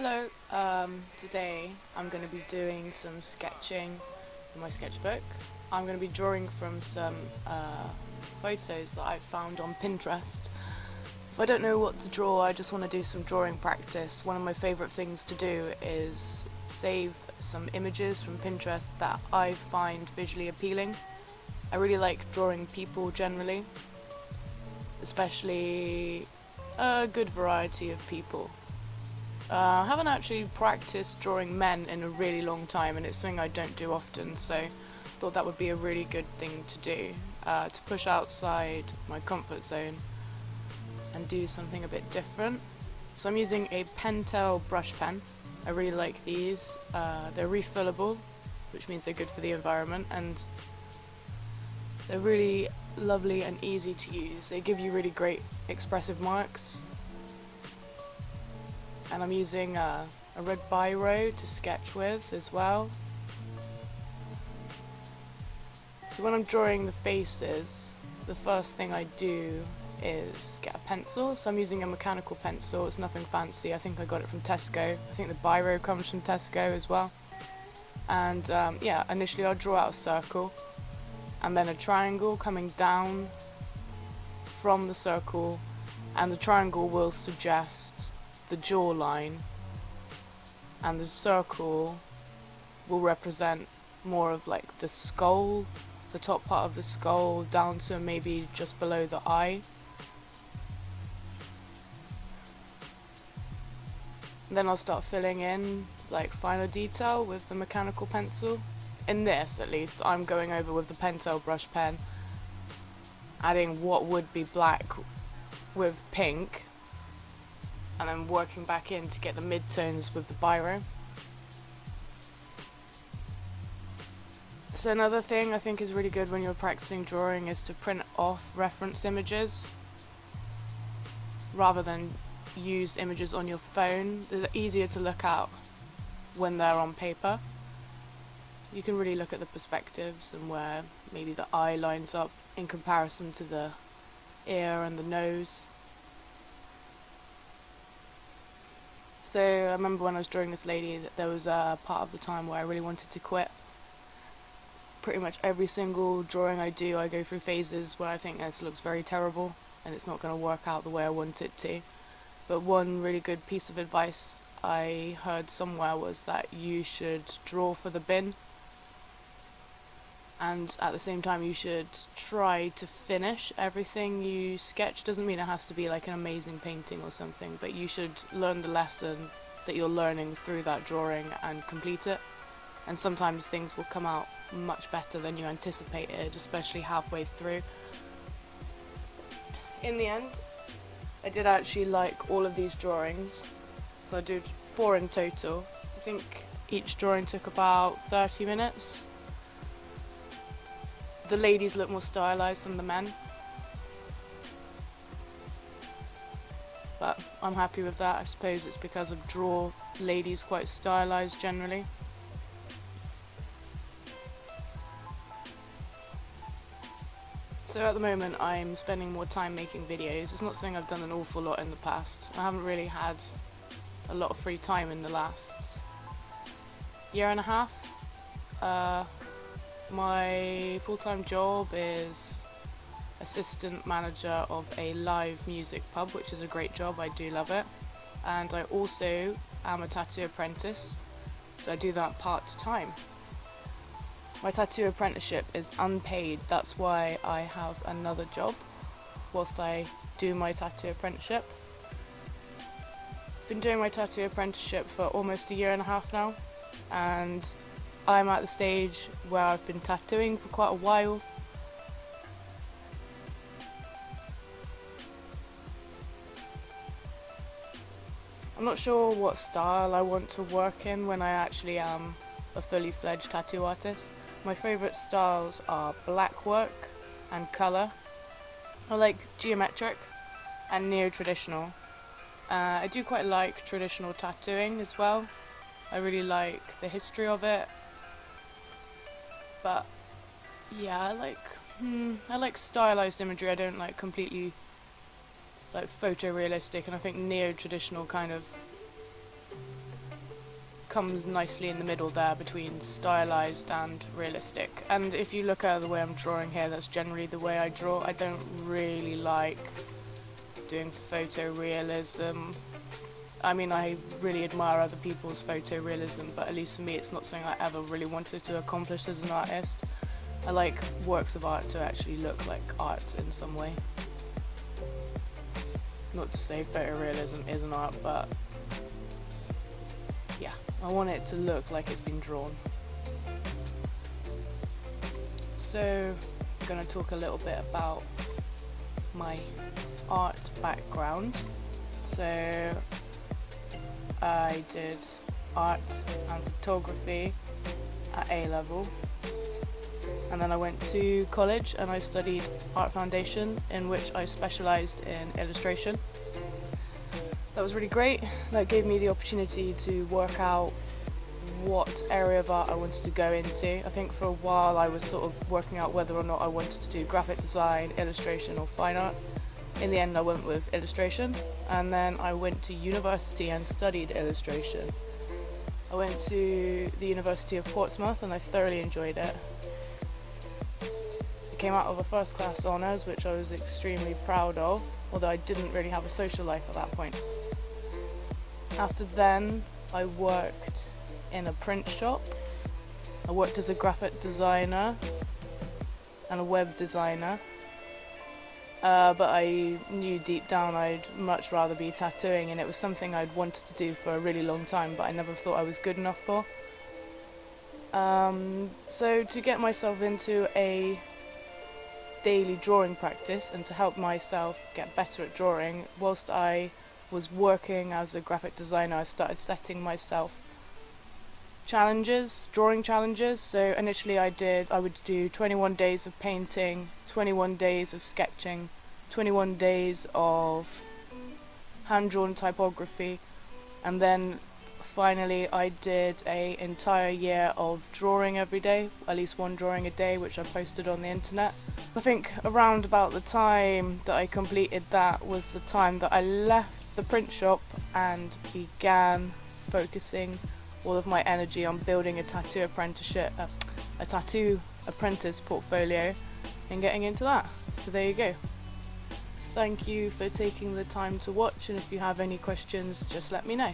Hello, today I'm going to be doing some sketching in my sketchbook. I'm going to be drawing from some photos that I found on Pinterest. If I don't know what to draw, I just want to do some drawing practice. One of my favourite things to do is save some images from Pinterest that I find visually appealing. I really like drawing people generally, especially a good variety of people. I haven't actually practiced drawing men in a really long time, and it's something I don't do often, so I thought that would be a really good thing to do, to push outside my comfort zone and do something a bit different. So I'm using a pentel brush pen. I really like these. They're refillable, which means they're good for the environment, and they're really lovely and easy to use. They give you really great expressive marks. And I'm using a red biro to sketch with as well. So when I'm drawing the faces, the first thing I do is get a pencil. So I'm using a mechanical pencil, it's nothing fancy. I think I got it from Tesco. I think the biro comes from Tesco as well. And initially I'll draw out a circle and then a triangle coming down from the circle, and the triangle will suggest the jawline, and the circle will represent more of like the skull, the top part of the skull down to maybe just below the eye. And then I'll start filling in like finer detail with the mechanical pencil. In this, at least, I'm going over with the pentel brush pen, adding what would be black with pink, and then working back in to get the midtones with the biro. So another thing I think is really good when you're practicing drawing is to print off reference images rather than use images on your phone. They're easier to look at when they're on paper. You can really look at the perspectives and where maybe the eye lines up in comparison to the ear and the nose. So I remember when I was drawing this lady that there was a part of the time where I really wanted to quit. Pretty much every single drawing I do, I go through phases where I think this looks very terrible and it's not going to work out the way I want it to. But one really good piece of advice I heard somewhere was that you should draw for the bin, and at the same time you should try to finish everything you sketch. Doesn't mean it has to be like an amazing painting or something, but you should learn the lesson that you're learning through that drawing and complete it. And sometimes things will come out much better than you anticipated, especially halfway through. In the end, I did actually like all of these drawings, so I did 4 in total. I think each drawing took about 30 minutes. The ladies look more stylized than the men, but I'm happy with that. I suppose it's because I draw ladies quite stylized generally. So at the moment I'm spending more time making videos. It's not something I've done an awful lot in the past. I haven't really had a lot of free time in the last year and a half. My full-time job is assistant manager of a live music pub, which is a great job. I do love it. And I also am a tattoo apprentice, so I do that part-time. My tattoo apprenticeship is unpaid, that's why I have another job whilst I do my tattoo apprenticeship. I've been doing my tattoo apprenticeship for almost a year and a half now, and I'm at the stage where I've been tattooing for quite a while. I'm not sure what style I want to work in when I actually am a fully fledged tattoo artist. My favourite styles are black work and colour. I like geometric and neo-traditional. I do quite like traditional tattooing as well. I really like the history of it. But yeah, I like stylized imagery. I don't like completely like photorealistic, and I think neo-traditional kind of comes nicely in the middle there between stylized and realistic. And if you look at the way I'm drawing here, that's generally the way I draw. I don't really like doing photorealism. I mean, I really admire other people's photorealism, but at least for me it's not something I ever really wanted to accomplish as an artist. I like works of art to actually look like art in some way. Not to say photorealism isn't art, but yeah, I want it to look like it's been drawn. So I'm going to talk a little bit about my art background. So I did art and photography at A level, and then I went to college and I studied Art Foundation, in which I specialised in illustration. That was really great. That gave me the opportunity to work out what area of art I wanted to go into. I think for a while I was sort of working out whether or not I wanted to do graphic design, illustration or fine art. In the end I went with illustration, and then I went to university and studied illustration. I went to the University of Portsmouth and I thoroughly enjoyed it. I came out of a first class honours, which I was extremely proud of, although I didn't really have a social life at that point. After then I worked in a print shop. I worked as a graphic designer and a web designer. But I knew deep down I'd much rather be tattooing, and it was something I'd wanted to do for a really long time, but I never thought I was good enough for. So to get myself into a daily drawing practice and to help myself get better at drawing, whilst I was working as a graphic designer, I started setting myself challenges, drawing challenges. So initially I would do 21 days of painting, 21 days of sketching, 21 days of hand-drawn typography, and then finally I did an entire year of drawing every day, at least one drawing a day, which I posted on the internet. I think around about the time that I completed that was the time that I left the print shop and began focusing all of my energy on building a tattoo apprentice portfolio and getting into that. So there you go. Thank you for taking the time to watch, and if you have any questions, just let me know.